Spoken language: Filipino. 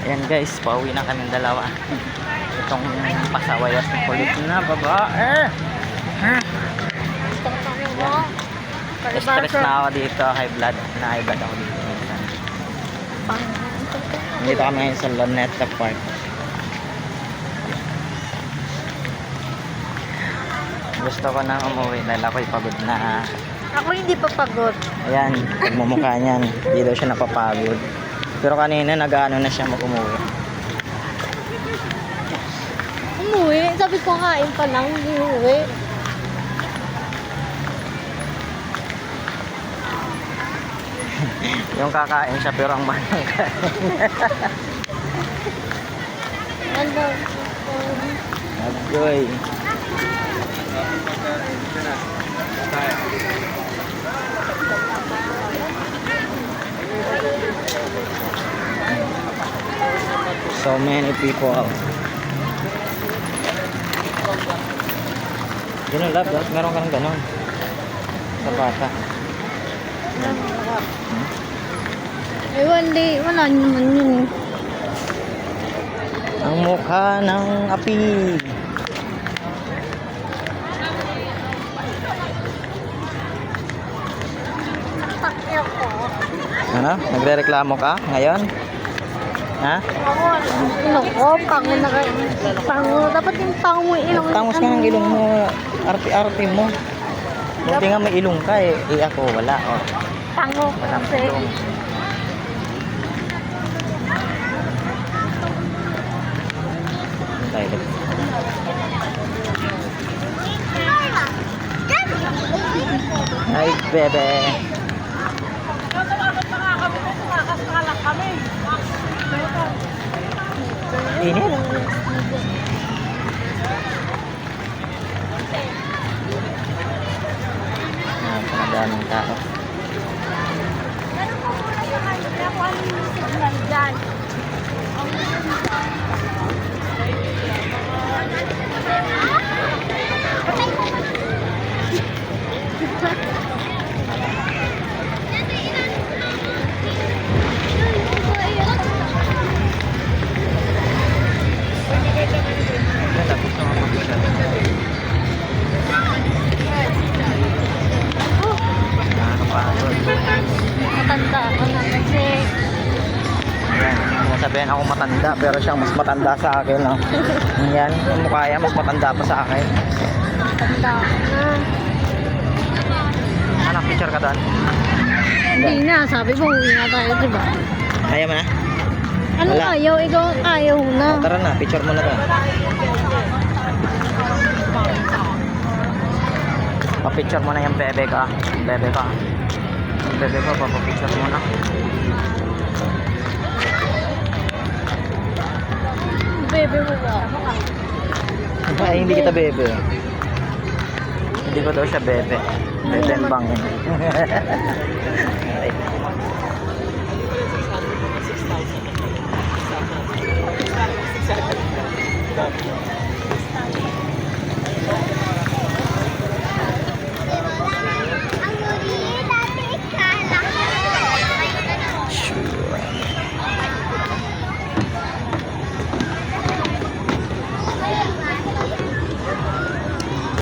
Ayan guys, pauwi na kaming dalawa. Itong pasaway at kulit na babae. Stress na ako dito, high blood. Na high blood ako dito. Dito kami ngayon sa Luneta Park. Gusto ko na umuwi dahil ako'y pagod na. Ako hindi pa pagod. Ayan, pagmumukha niyan. Hindi daw siya napapagod. Pero kanina nag-ano na siya mag-umuwi. Umuwi? Sabi ko kain pa lang, hindi umuwi. Yung kakain siya pero ang mahal ng kain. Ano? Agoy. So many people. Ganun love, meron ka ng ganun sa bata. Ewan di, wala naman yun. Ang mukha ng api. Takya ko. Ano? Nagre-reklamo ka ngayon? Ha? Ako, ilong ko, pango na kayo. Pango, dapat yung pango mo ilong. Tangos ka ng ilong mo, arte-arte mo. Buti nga may ilong ka eh. Eh ako wala. Oh. Pango Walang kasi. ilong. Tayo. Ay, bebe. Init. Madaming tao. Meron po muna yung ano, kaya kung ano yung signal dyan. Tapos na mag-picture. Nakakapagod. Matanda ako na kasi. Ayan, sabihin ako matanda pero siyang mas matanda sa akin. No? Yan, yung mukha yan mas matanda pa sa akin. Matanda ako na. Anak, picture ka doon? Hindi na, sabi mo uwi na tayo, diba? Kaya mo na? Ano Wala. ayaw? Ikaw ayaw na. O, tara na, picture mo na doon. Pa-picture mo na yung bebe ka. Bebe ka. Yung bebe ka, pa-picture mo na. Bebe mo ba? Ay, hindi kita bebe. Hindi ko daw siya bebe. Bebe ang bangin.